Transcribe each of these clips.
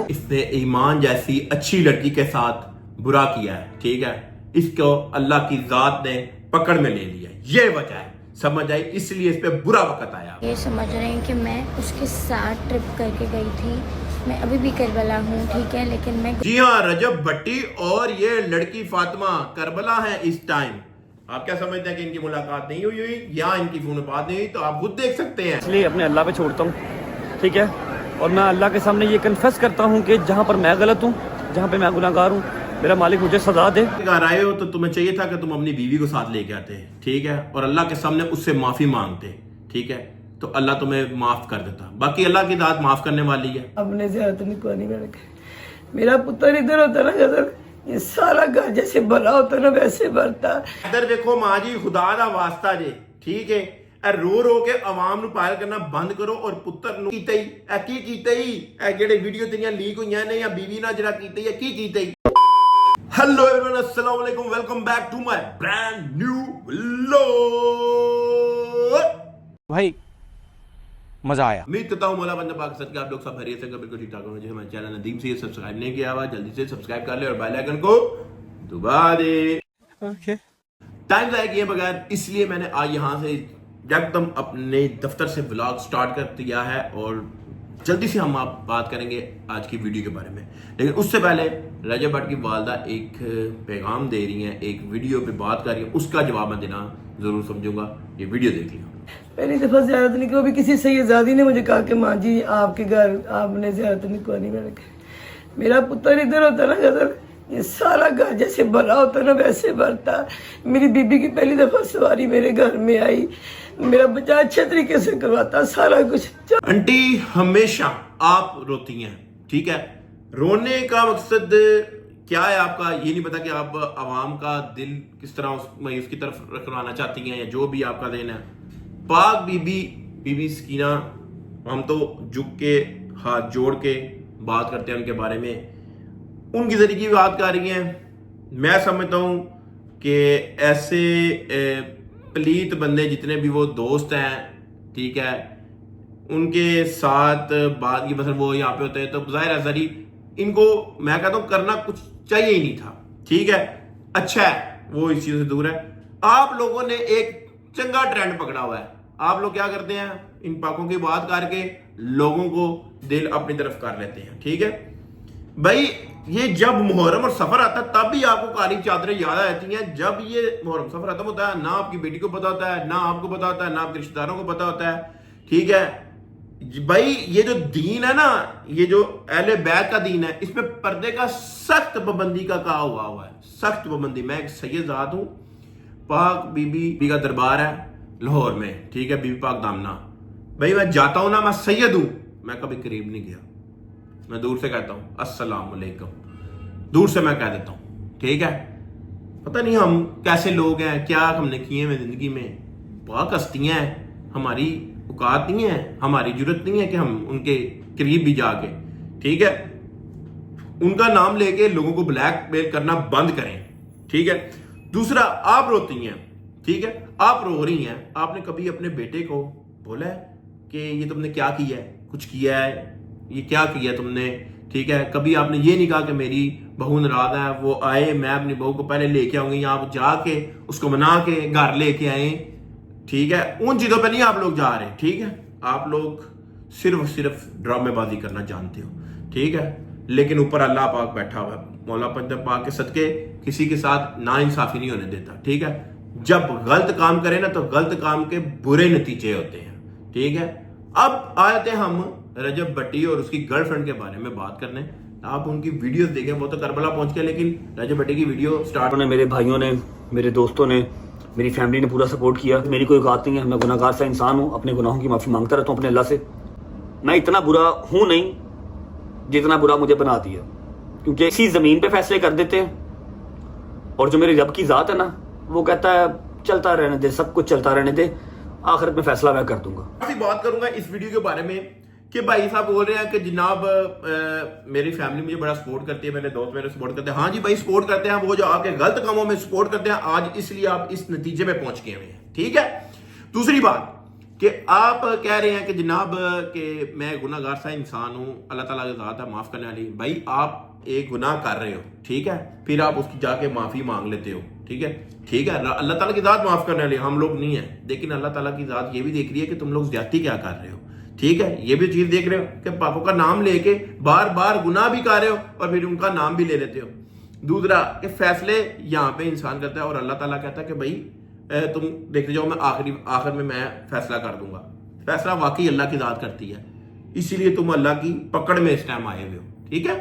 اس نے ایمان جیسی اچھی لڑکی کے ساتھ برا کیا ہے، ٹھیک ہے، اس کو اللہ کی ذات نے پکڑ میں لے لیا، یہ وجہ ہے، سمجھ آئی، اس لیے اس پہ برا وقت آیا۔ یہ سمجھ رہے ہیں کہ میں اس کے ساتھ ٹرپ کر کے گئی تھی، میں ابھی بھی کربلا ہوں، ٹھیک ہے، لیکن میں جی ہاں، رجب بھٹی اور یہ لڑکی فاطمہ کربلا ہے اس ٹائم۔ آپ کیا سمجھتے ہیں کہ ان کی ملاقات نہیں ہوئی یا ان کی فون بات نہیں ہوئی؟ تو آپ خود دیکھ سکتے ہیں۔ اس لیے اپنے اللہ پہ چھوڑتا ہوں، ٹھیک ہے، اور میں اللہ کے سامنے یہ کنفیس کرتا ہوں کہ جہاں پر میں غلط ہوں، جہاں پہ میں گناہ گار ہوں، میرا مالک مجھے سزا دے۔ گھر آئے ہو تو تمہیں چاہیے تھا کہ تم اپنی بیوی کو ساتھ لے کے آتے، ٹھیک ہے، اور اللہ کے سامنے اس سے معافی مانگتے، ٹھیک ہے، تو اللہ تمہیں معاف کر دیتا۔ باقی اللہ کی ذات معاف کرنے والی ہے۔ اپنے زیارت نہیں کوئی میں رکھے، میرا پتر ادھر ہوتا نا جدھر یہ سارا گھر جیسے بھرا ہوتا نا ویسے بھرتا۔ ادھر دیکھو ماں جی، خدا دا واسطہ جے، ٹھیک ہے، اے رو رو کے عوام نو پائل کرنا بند کرو اور پتر نو کیتے ہی اے کی کیتے ہی اے جڑے ویڈیو تیریاں لیک ہوئیاں نے یا بیوی نال جڑا کیتے ہی کی کیتے ہی۔ ہیلو ایوریون، السلام علیکم، welcome back to my brand new vlog. بھائی مزہ آیا۔ امید کرتا ہوں مولا بندہ پاک صدقے آپ لوگ سب خیریت سے بالکل ٹھیک ٹھاک ہوں۔ جو ہمارے چینل ندیم سے یہ سبسکرائب نہیں کیا ہوا جلدی سے سبسکرائب کر لے اور بیل آئیکن کو دبا دے۔ ٹائم ضائع کیے بغیر اس لیے میں نے آج یہاں سے ایک دم اپنے دفتر سے ولاگ سٹارٹ کر دیا ہے اور جلدی سے ہم آپ بات کریں گے آج کی ویڈیو کے بارے میں۔ لیکن اس سے پہلے رجب بھٹ کی والدہ ایک پیغام دے رہی ہیں، ایک ویڈیو پہ بات کر رہی ہیں، اس کا جواب میں دینا ضرور سمجھوں گا، یہ ویڈیو دیکھ لیں۔ پہلی دفعہ زیارت نہیں کی، وہ بھی کسی سیدزادی نے مجھے کہا کہ ماں جی آپ کے گھر آپ نے زیارت نہیں کوئی میں رکھے، میرا پتر ادھر ہوتا نا جدھر یہ سارا گھر جیسے بھرا ہوتا نا ویسے بھرتا۔ میری بیبی کی پہلی دفعہ سواری میرے گھر میں آئی، میرا بچہ اچھے طریقے سے کرواتا سارا کچھ۔ انٹی ہمیشہ آپ روتی ہیں، ٹھیک ہے، رونے کا مقصد کیا ہے آپ کا یہ نہیں پتا کہ آپ عوام کا دل کس طرح اس کی طرف رکھوانا چاہتی ہیں یا جو بھی آپ کا دین ہے۔ پاک بی بی سکینہ، ہم تو جھک کے ہاتھ جوڑ کے بات کرتے ہیں ان کے بارے میں، ان کی ذریعے کی بات کر رہی ہیں۔ میں سمجھتا ہوں کہ ایسے پلیت بندے جتنے بھی وہ دوست ہیں، ٹھیک ہے، ان کے ساتھ بات کی مثلا وہ یہاں پہ ہوتے ہیں تو ظاہر ہے ذریعہ ان کو میں کہتا ہوں کرنا کچھ چاہیے ہی نہیں تھا، ٹھیک ہے، اچھا ہے وہ اس چیز سے دور ہے۔ آپ لوگوں نے ایک چنگا ٹرینڈ پکڑا ہوا ہے، آپ لوگ کیا کرتے ہیں، ان پاکوں کی بات کر کے لوگوں کو دل اپنی طرف کر لیتے ہیں، ٹھیک ہے بھائی۔ یہ جب محرم اور سفر آتا ہے تب بھی آپ کو کالی چادریں یاد آ جاتی ہیں، جب یہ محرم سفر ختم ہوتا ہے نہ آپ کی بیٹی کو پتا ہوتا ہے، نہ آپ کو پتا ہوتا ہے، نہ آپ کے رشتہ داروں کو پتا ہوتا ہے، ٹھیک ہے بھائی۔ یہ جو دین ہے نا، یہ جو اہل بیت کا دین ہے، اس میں پردے کا سخت پابندی کا کہا ہوا ہے، سخت پابندی۔ میں ایک سید ذات ہوں، پاک بی بی کا دربار ہے لاہور میں، ٹھیک ہے، بی بی پاک دامنہ بھائی، میں جاتا ہوں نا، میں سید ہوں، میں کبھی قریب نہیں گیا، میں دور سے کہتا ہوں السلام علیکم، دور سے میں کہہ دیتا ہوں، ٹھیک ہے۔ پتہ نہیں ہم کیسے لوگ ہیں، کیا ہم نے کیے ہیں زندگی میں، پاک ہستیاں ہیں، ہماری اوقات نہیں ہے، ہماری ضرورت نہیں ہے کہ ہم ان کے قریب بھی جا کے، ٹھیک ہے، ان کا نام لے کے لوگوں کو بلیک میل کرنا بند کریں، ٹھیک ہے۔ دوسرا، آپ روتی ہیں، ٹھیک ہے، آپ رو رہی ہیں، آپ نے کبھی اپنے بیٹے کو بولا ہے کہ یہ تم نے کیا کیا ہے، کچھ کیا ہے، یہ کیا کیا تم نے، ٹھیک ہے، کبھی آپ نے یہ نہیں کہا کہ میری بہو ناراض ہے، وہ آئے میں اپنی بہو کو پہلے لے کے آؤں گی، یا آپ جا کے اس کو منا کے گھر لے کے آئیں، ٹھیک ہے، ان چیزوں پہ نہیں آپ لوگ جا رہے، ٹھیک ہے، آپ لوگ صرف ڈرامے بازی کرنا جانتے ہو، ٹھیک ہے، لیکن اوپر اللہ پاک بیٹھا ہوا ہے، مولا پاک کے صدقے کسی کے ساتھ نا انصافی نہیں ہونے دیتا، ٹھیک ہے۔ جب غلط کام کرے نا تو غلط کام کے برے نتیجے ہوتے ہیں، ٹھیک ہے۔ اب آتے ہیں ہم رجب بھٹی اور اس کی گرل فرینڈ کے بارے میں بات کرنے۔ آپ ان کی ویڈیوز دیکھیں، وہ تو کربلا پہنچ گئے، لیکن رجب بھٹی کی ویڈیو سٹارٹ، میرے بھائیوں نے، میرے دوستوں نے، میری فیملی نے پورا سپورٹ کیا۔ میری کوئی اوقات نہیں ہے، میں گناہ گار سا انسان ہوں، اپنے گناہوں کی معافی مانگتا رہتا ہوں اپنے اللہ سے۔ میں اتنا برا ہوں نہیں جتنا برا مجھے بنا دیا، کیونکہ اسی زمین پہ فیصلے کر دیتے ہیں، اور جو میرے رب کی ذات ہے نا، وہ کہتا ہے چلتا رہنے دے، سب کچھ چلتا رہنے دے، آخرت میں فیصلہ میں کر دوں گا۔ بات کروں گا اس ویڈیو کے بارے میں کہ بھائی صاحب بول رہے ہیں کہ جناب میری فیملی مجھے بڑا سپورٹ کرتی ہے، میرے دوست میرے سپورٹ کرتے ہیں۔ ہاں جی بھائی سپورٹ کرتے ہیں، وہ جو آپ کے غلط کاموں میں سپورٹ کرتے ہیں، آج اس لیے آپ اس نتیجے میں پہنچ گئے ہوئے ہیں، ٹھیک ہے۔ دوسری بات، کہ آپ کہہ رہے ہیں کہ جناب کہ میں گناہ گار سا انسان ہوں, اللہ تعالیٰ کی ذات ہے معاف کرنے والی. بھائی آپ ایک گناہ کر رہے ہو, ٹھیک ہے, پھر آپ اس کی جا کے معافی مانگ لیتے ہو, ٹھیک ہے, اللہ تعالیٰ کی ذات معاف کرنے والی, ہم لوگ نہیں ہیں, لیکن اللہ تعالیٰ کی ذات یہ بھی دیکھ رہی ہے کہ تم لوگ زیادتی کیا کر رہے ہو, ٹھیک ہے, یہ بھی چیز دیکھ رہے ہو کہ پاکوں کا نام لے کے بار بار گناہ بھی کر رہے ہو اور پھر ان کا نام بھی لے لیتے ہو. دوسرا کہ فیصلے یہاں پہ انسان کرتا ہے اور اللہ تعالیٰ کہتا ہے کہ بھائی تم دیکھتے جاؤ, میں آخر میں فیصلہ کر دوں گا. فیصلہ واقعی اللہ کی ذات کرتی ہے, اسی لیے تم اللہ کی پکڑ میں اس ٹائم آئے ہوئے ہو, ٹھیک ہے.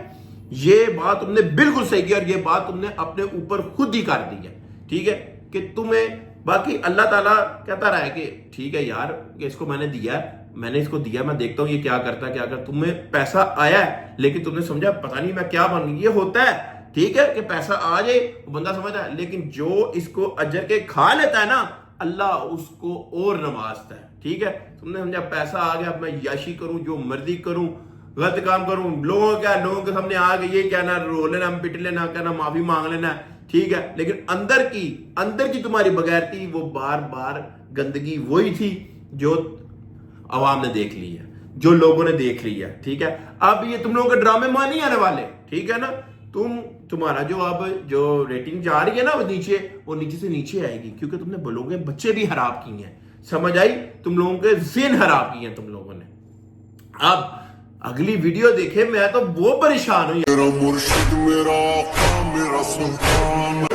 یہ بات تم نے بالکل صحیح کی اور یہ بات تم نے اپنے اوپر خود ہی کر دی ہے, ٹھیک ہے, کہ تمہیں باقی اللہ تعالیٰ کہتا رہا ہے کہ ٹھیک ہے یار کہ اس کو میں نے دیا ہے, میں نے اس کو دیا, میں دیکھتا ہوں یہ کیا کرتا ہے, کیا کرتا, تمہیں پیسہ آیا ہے لیکن تم نے سمجھا پتہ نہیں میں کیا بن گئی. یہ ہوتا ہے, ٹھیک ہے, کہ پیسہ آ جائے بندہ سمجھتا ہے, لیکن جو اس کو اجر کے کھا لیتا ہے نا اللہ اس کو اور نوازتا ہے, ٹھیک ہے. تم نے سمجھا پیسہ آ گیا, اب میں یاشی کروں, جو مرضی کروں, غلط کام کروں, لوگوں کے سامنے آ کے یہ کہنا, رو لینا, پٹ لینا, کہنا معافی مانگ لینا, ٹھیک ہے, لیکن اندر کی تمہاری بغیرتی وہ بار بار گندگی وہی تھی جو عوام نے دیکھ لی ہے, جو لوگوں نے دیکھ لی ہے, ٹھیک ہے. اب یہ تم لوگوں کے ڈرامے ماں نہیں آنے والے, ٹھیک ہے نا. تمہارا جو ریٹنگ جا رہی ہے نا وہ نیچے سے نیچے آئے گی, کیونکہ تم نے لوگوں کے بچے بھی خراب کیے ہیں, سمجھ آئی, تم لوگوں کے ذہن خراب کیے ہیں تم لوگوں نے. اب اگلی ویڈیو دیکھیں, میں تو وہ پریشان ہوں. میرا مرشد میرا آقا میرا سلطان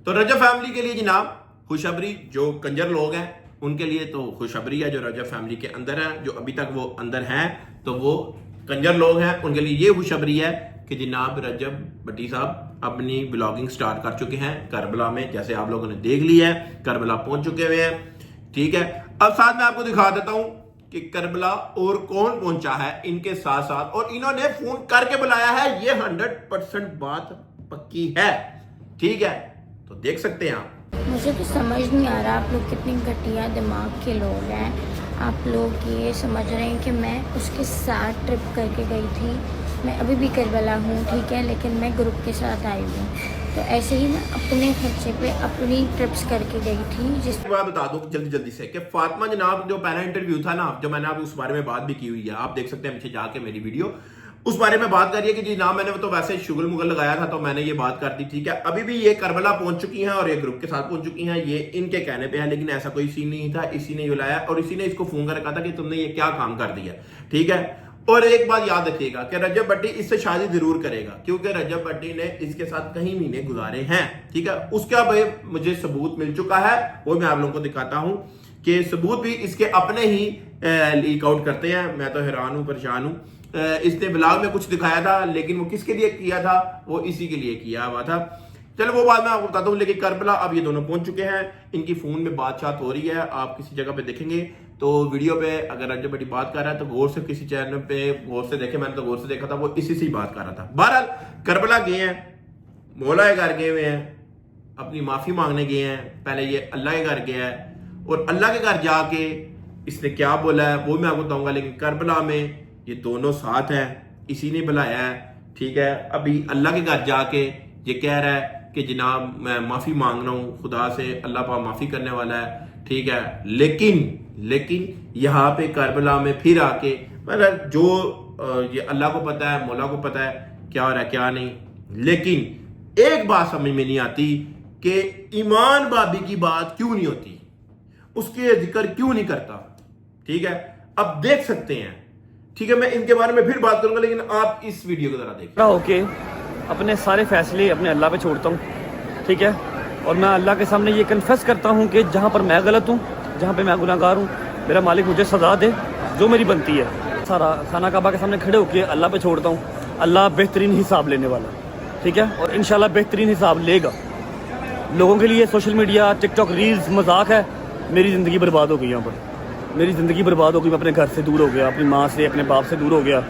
تو رجب فیملی کے لیے جناب خوشخبری, جو کنجر لوگ ہیں ان کے لیے تو خوشخبری ہے, جو رجب فیملی کے اندر ہیں, جو ابھی تک وہ اندر ہیں تو وہ کنجر لوگ ہیں, ان کے لیے یہ خوشخبری ہے کہ جناب رجب بٹی صاحب اپنی بلاگنگ سٹارٹ کر چکے ہیں کربلا میں, جیسے آپ لوگوں نے دیکھ لی ہے, کربلا پہنچ چکے ہوئے ہیں, ٹھیک ہے. اب ساتھ میں آپ کو دکھا دیتا ہوں کہ کربلا اور کون پہنچا ہے ان کے ساتھ ساتھ, اور انہوں نے فون کر کے بلایا ہے, یہ 100% بات پکی ہے, ٹھیک ہے. تو دیکھ سکتے ہیں آپ. مجھے تو سمجھ نہیں آ رہا آپ لوگ کتنی گھٹیا دماغ کے لوگ ہیں. آپ لوگ یہ سمجھ رہے ہیں کہ میں اس کے ساتھ ٹرپ کر کے گئی تھی, میں ابھی بھی کربلا ہوں, ٹھیک ہے, لیکن میں گروپ کے ساتھ آئی ہوں. تو ایسے ہی میں اپنے خرچے پہ اپنی ٹرپس کر کے گئی تھی. جس میں بتا دوں جلدی سے کہ فاطمہ جناب جو پہلا انٹرویو تھا نا, جو میں نے آپ اس بارے میں بات بھی کی ہوئی ہے, آپ دیکھ سکتے ہیں پیچھے جا کے میری ویڈیو, اس بارے میں بات کر رہی ہے کہ جناب میں نے تو ویسے شغل مغل لگایا تھا تو میں نے یہ بات کر دی, ٹھیک ہے. ابھی بھی یہ کربلا پہنچ چکی ہیں اور یہ گروپ کے ساتھ پہنچ چکی ہیں, یہ ان کے کہنے پہ ہے, لیکن ایسا کوئی سین نہیں تھا, اسی نے یہ لایا اور اسی نے اس کو فون کر رکھا تھا کہ تم نے یہ کیا کام کر دیا, ٹھیک ہے. اور ایک بات یاد رکھیے گا کہ رجب بٹی اس سے شادی ضرور کرے گا, کیونکہ رجب بٹی نے اس کے ساتھ کئی مہینے گزارے ہیں, ٹھیک ہے. اس کا مجھے ثبوت مل چکا ہے, وہ میں آپ لوگوں کو دکھاتا ہوں کہ ثبوت بھی اس کے اپنے ہی لیک آؤٹ کرتے ہیں. میں تو حیران ہوں, پریشان ہوں. اس نے بلاگ میں کچھ دکھایا تھا, لیکن وہ کس کے لیے کیا تھا, وہ اسی کے لیے کیا ہوا تھا. چلو وہ بات میں آپ کو بتاتا ہوں. لیکن کربلا اب یہ دونوں پہنچ چکے ہیں, ان کی فون میں بات چات ہو رہی ہے, آپ کسی جگہ پہ دیکھیں گے تو ویڈیو پہ اگر رجب بٹی بات کر رہا ہے تو غور سے کسی چینل پہ غور سے دیکھیں, میں نے تو غور سے دیکھا تھا, وہ اسی سے ہی بات کر رہا تھا. بہرحال کربلا گئے ہیں, مولا کے گھر گئے ہوئے ہیں, اپنی معافی مانگنے گئے ہیں. پہلے یہ اللہ کے گھر گیا ہے اور اللہ کے گھر جا کے اس نے کیا بولا ہے وہ میں آپ کو بتاؤں گا. لیکن کربلا میں یہ دونوں ساتھ ہیں, اسی نے بلایا ہے, ٹھیک ہے. ابھی اللہ کے گھر جا کے یہ کہہ رہا ہے کہ جناب میں معافی مانگ رہا ہوں خدا سے, اللہ پاک معافی کرنے والا ہے, ٹھیک ہے. لیکن یہاں پہ کربلا میں پھر آ کے مطلب جو یہ اللہ کو پتا ہے, مولا کو پتا ہے کیا ہو رہا ہے کیا نہیں. لیکن ایک بات سمجھ میں نہیں آتی کہ ایمان بابی کی بات کیوں نہیں ہوتی, اس کے ذکر کیوں نہیں کرتا, ٹھیک ہے. اب دیکھ سکتے ہیں, ٹھیک ہے. میں ان کے بارے میں پھر بات کروں گا, لیکن آپ اس ویڈیو کو ذرا دیکھیں. اوکے, اپنے سارے فیصلے اپنے اللہ پہ چھوڑتا ہوں, ٹھیک ہے. اور میں اللہ کے سامنے یہ کنفیس کرتا ہوں کہ جہاں پر میں غلط ہوں, جہاں پہ میں گناہ گار ہوں, میرا مالک مجھے سزا دے جو میری بنتی ہے. سارا خانہ کعبہ کے سامنے کھڑے ہو کے اللہ پہ چھوڑتا ہوں. اللہ بہترین حساب لینے والا, ٹھیک ہے. اور انشاءاللہ بہترین حساب لے گا. لوگوں کے لیے سوشل میڈیا, ٹک ٹاک, ریلز مذاق ہے. میری زندگی برباد ہو گئی, یہاں پر میری زندگی برباد ہو گئی. میں اپنے گھر سے دور ہو گیا, اپنی ماں سے اپنے باپ سے دور ہو گیا,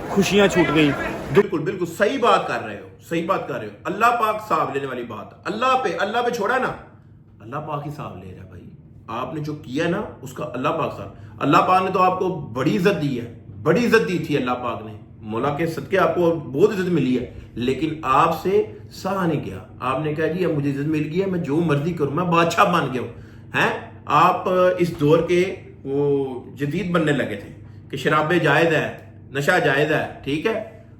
خوشیاں چھوٹ گئیں. بالکل صحیح بات کر رہے ہو, صحیح بات کر رہے ہو. اللہ پاک حساب لینے والی بات, اللہ پہ چھوڑا نا, اللہ پاک حساب لے رہا ہے بھائی. آپ نے جو کیا نا اس کا اللہ پاک صاحب, اللہ پاک نے تو آپ کو بڑی عزت دی ہے, بڑی عزت دی تھی اللہ پاک نے. مولا کے صدقے آپ کو بہت عزت ملی ہے, لیکن آپ سے سہا نہیں گیا. آپ نے کہا جی اب مجھے عزت مل گئی ہے, میں جو مرضی کروں, میں بادشاہ بن گیا ہوں. ہیں آپ اس دور کے وہ جدید بننے لگے تھے کہ شرابیں جائز ہے, نشہ جائز ہے, ٹھیک ہے,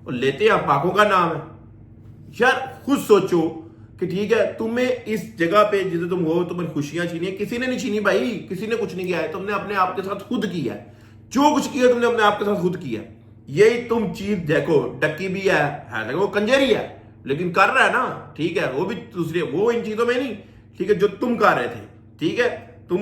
اور لیتے ہیں آپ پاکوں کا نام ہے. یار خود سوچو کہ ٹھیک ہے, تمہیں اس جگہ پہ جسے تم ہو تمہیں خوشیاں چھینی, کسی نے نہیں چھینی بھائی, کسی نے کچھ نہیں کیا ہے, تم نے اپنے آپ کے ساتھ خود کیا ہے. جو کچھ کیا تم نے اپنے آپ کے ساتھ خود کیا. یہی تم چیز دیکھو, ڈکی بھی ہے وہ کنجری ہے لیکن کر رہا ہے نا, ٹھیک ہے, وہ بھی دوسری, وہ ان چیزوں میں نہیں, ٹھیک ہے, جو تم کر رہے تھے. ٹھیک ہے, تم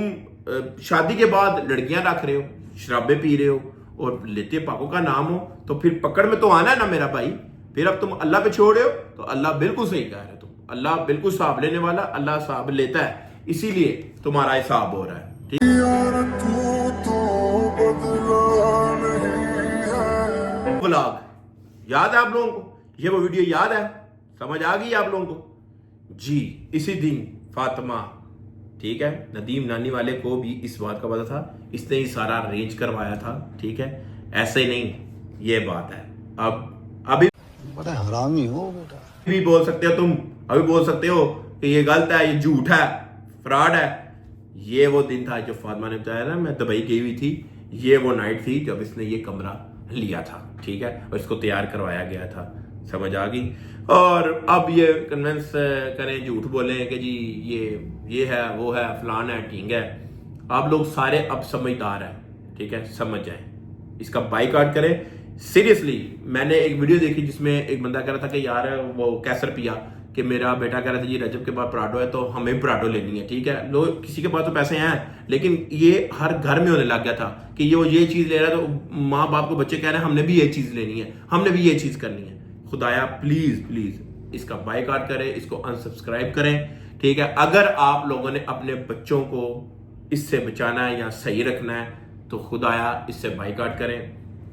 شادی کے بعد لڑکیاں رکھ رہے ہو, شرابیں پی رہے ہو اور لیتے پاکوں کا نام ہو, تو پھر پکڑ میں تو آنا ہے نا میرا بھائی. پھر اب تم اللہ پہ چھوڑ رہے ہو تو اللہ بالکل صحیح کہہ رہے ہو, تم اللہ بالکل حساب لینے والا, اللہ حساب لیتا ہے, اسی لیے تمہارا حساب ہو رہا ہے. ٹھیک ولاگ یاد ہے آپ لوگوں کو, یہ وہ ویڈیو یاد ہے, سمجھ آ گئی آپ لوگوں کو جی. اسی دن فاطمہ, ٹھیک ہے, ندیم نانی والے کو بھی اس بات کا پتا تھا, اس نے ہی سارا ارینج کروایا تھا. ٹھیک ہے, ایسے نہیں, یہ بات ہے. ابھی بڑا حرامی ہو بیٹا, بھی بول سکتے ہو تم, ابھی بول سکتے ہو کہ یہ غلط ہے, یہ جھوٹ ہے, فراڈ ہے. یہ وہ دن تھا جو فاطمہ نے بتایا نا, میں دبئی گئی ہوئی تھی, یہ وہ نائٹ تھی جب اس نے یہ کمرہ لیا تھا. ٹھیک ہے, اور اس کو تیار کروایا گیا تھا, سمجھ آ گئی. اور اب یہ کنونس کریں, جھوٹ بولیں کہ جی یہ ہے, وہ ہے, فلان ہے, ٹھیک ہے. آپ لوگ سارے اب سمجھدار ہیں, ٹھیک ہے, سمجھ جائیں, اس کا بائیکاٹ کریں. سیریسلی میں نے ایک ویڈیو دیکھی جس میں ایک بندہ کہہ رہا تھا کہ یار وہ کیسر پیا, کہ میرا بیٹا کہہ رہا تھا جی رجب کے بعد پراٹھو ہے تو ہمیں پراٹھو لینی ہے. ٹھیک ہے, لوگ کسی کے پاس تو پیسے ہیں, لیکن یہ ہر گھر میں ہونے لگ گیا تھا کہ وہ یہ چیز لے رہا ہے تو ماں باپ کو بچے کہہ رہے ہیں ہم نے بھی یہ چیز لینی ہے, ہم نے بھی یہ چیز کرنی ہے. خدایا پلیز پلیز اس کا بائیکاٹ کریں, اس کو انسبسکرائب کریں. ٹھیک ہے, اگر آپ لوگوں نے اپنے بچوں کو اس سے بچانا ہے یا صحیح رکھنا ہے تو خدایا اس سے بائیکاٹ کریں.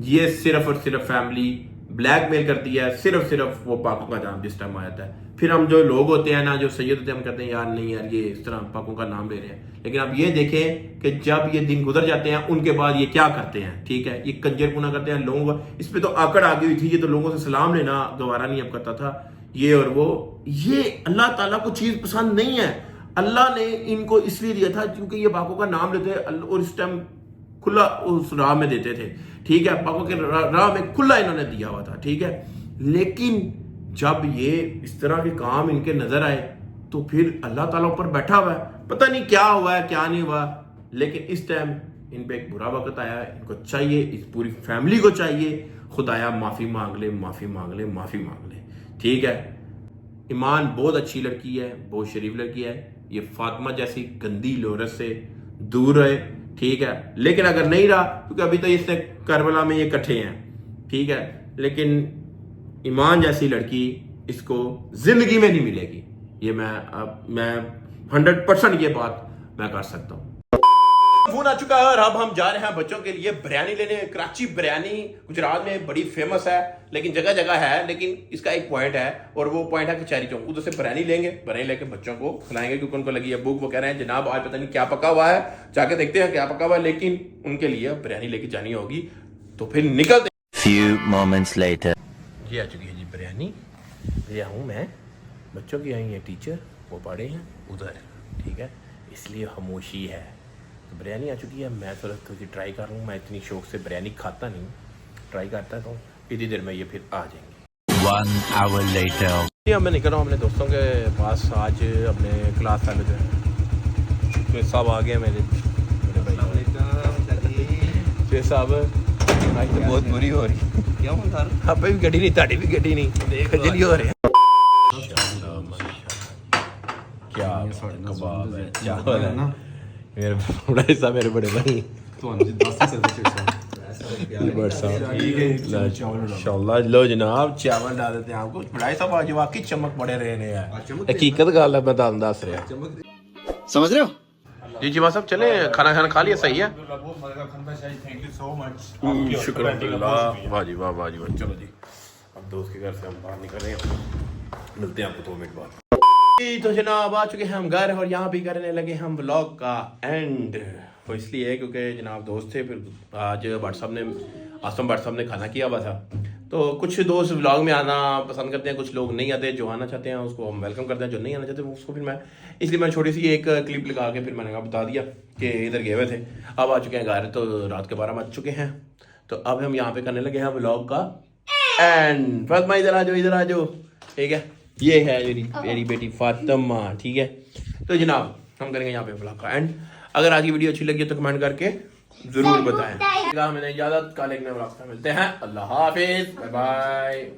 یہ صرف اور صرف فیملی بلیک میل کرتی ہے, صرف وہ پاکوں کا نام جس ٹائم آ جاتا ہے. پھر ہم جو لوگ ہوتے ہیں نا, جو سید ہوتے ہیں, ہم کہتے ہیں یار نہیں یار یہ اس طرح پاکوں کا نام لے رہے ہیں. لیکن آپ یہ دیکھیں کہ جب یہ دن گزر جاتے ہیں ان کے بعد یہ کیا کرتے ہیں. ٹھیک ہے, یہ کنجر پونا کرتے ہیں لوگوں کو. اس پہ تو آکڑ آ گئی ہوئی تھی, یہ تو لوگوں سے سلام لینا گوارا نہیں اب کرتا تھا. یہ اور وہ, یہ اللہ تعالیٰ کو چیز پسند نہیں ہے. اللہ نے ان کو اس لیے دیا تھا کیونکہ یہ پاکوں کا نام لیتے ہیں اور اس ٹائم کھلا اس راہ میں دیتے تھے. ٹھیک ہے, پاکوں کے راہ میں کھلا انہوں نے دیا ہوا تھا. ٹھیک ہے, لیکن جب یہ اس طرح کے کام ان کے نظر آئے تو پھر اللہ تعالیٰ پر بیٹھا ہوا ہے, پتہ نہیں کیا ہوا ہے کیا نہیں ہوا. لیکن اس ٹائم ان پہ ایک برا وقت آیا ہے. ان کو چاہیے, اس پوری فیملی کو چاہیے, خدایا معافی مانگ لے, معافی مانگ لے, معافی مانگ لے. ٹھیک ہے, ایمان بہت اچھی لڑکی ہے, بہت شریف لڑکی ہے, یہ فاطمہ جیسی گندی لورت سے دور رہے. ٹھیک ہے, لیکن اگر نہیں رہا, کیونکہ ابھی تو اس نے کربلا میں یہ کٹھے ہیں. ٹھیک ہے, لیکن ایمان جیسی لڑکی اس کو زندگی میں نہیں ملے گی. یہ میں 100% یہ بات میں کر سکتا ہوں. فون آ چکا ہے اور اب ہم جا رہے ہیں بچوں کے لیے بریانی لینے. کراچی بریانی گجرات میں بڑی فیمس ہے, لیکن جگہ جگہ ہے, لیکن اس کا ایک پوائنٹ ہے اور وہ پوائنٹ ہے کچہری چوک. ادھر سے بریانی لیں گے, بریانی لے کے بچوں کو کھلائیں گے کیونکہ ان کو لگی ہے بھوک. وہ کہہ رہے ہیں جناب آج پتہ نہیں کیا پکا ہوا ہے, جا کے دیکھتے ہیں کیا پکا ہوا ہے, لیکن ان کے لیے بریانی لے کے جانی ہوگی. تو پھر نکلتے ہیں. Few moments later. یہ آ چکی ہے جی بریانی. یہ ہوں میں, بچوں کی آئی ہیں ٹیچر, وہ پڑھے ہیں ادھر. ٹھیک ہے, اس لیے خاموشی ہے. بریانی آ چکی ہے, میں تھوڑی ٹرائی کر رہا ہوں. میں اتنی شوق سے بریانی کھاتا نہیں, ٹرائی کرتا تو اتنی دیر میں یہ پھر آ جائیں گے. 1 hour later. اب میں نکل رہا ہوں اپنے دوستوں کے پاس. آج اپنے کلاس والے جو ہیں شیخ صاحب آ گئے میرے شیخ صاحب. آج تو بہت بری ہو رہی ہے, آپ بھی گڈی نہیں, تاڑی بھی گڈی نہیں, خجلی ہو رہے ہیں. کیا کباب ہے, چاول ہے نا, میرے بڑا حصہ میرے بڑے بھائی انشاءاللہ. لو جناب چاول ڈال دیتے ہیں آپ کو. بڑائی صاحب آج واقعی چمک بڑے رہے ہیں, حقیقت گل ہے, میں دس رہا. سمجھ رہے ہو؟ جی جی صاحب چلیں, کھانا کھا لیا, صحیح ہے, شکر اللہ. واہ جی واہ, واہ جی واہ. چلو جی اب دوست کے گھر سے ہم باہر نکل رہے ہیں, ملتے ہیں آپ کو 2 منٹ بعد. تو جناب آ چکے ہیں ہم گھر, اور یہاں بھی کرنے لگے ہم ولاگ کا اینڈ. وہ اس لیے ہے کیونکہ جناب دوست تھے, پھر آج بٹ صاحب نے آسم بٹ صاحب نے کھانا کیا ہوا تھا, تو کچھ دوست ولاگ میں آنا پسند کرتے ہیں, کچھ لوگ نہیں آتے, جو آنا چاہتے ہیں اس کو ہم ویلکم کرتے ہیں, جو نہیں آنا چاہتے اس کو پھر میں اس لیے میں چھوٹی سی ایک کلپ لگا کے پھر میں نے کہا بتا دیا کہ ادھر گئے ہوئے تھے, اب آ چکے ہیں گھر, تو رات کے 12 بج چکے ہیں. تو اب ہم یہاں پہ کرنے لگے ہیں ولاگ کا اینڈ. فاطمہ ادھر آ جاؤ, ٹھیک ہے, یہ ہے میری بیٹی فاطمہ, ٹھیک ہے. تو جناب ہم کریں گے یہاں پہ ولاگ کا اینڈ. اگر آج کی ویڈیو اچھی لگی تو کمنٹ کر کے ضرور بتائیں. ہمیں اجازت, کل ایک نئے ولاگ سے ملتے ہیں. اللہ حافظ, بائے بائے.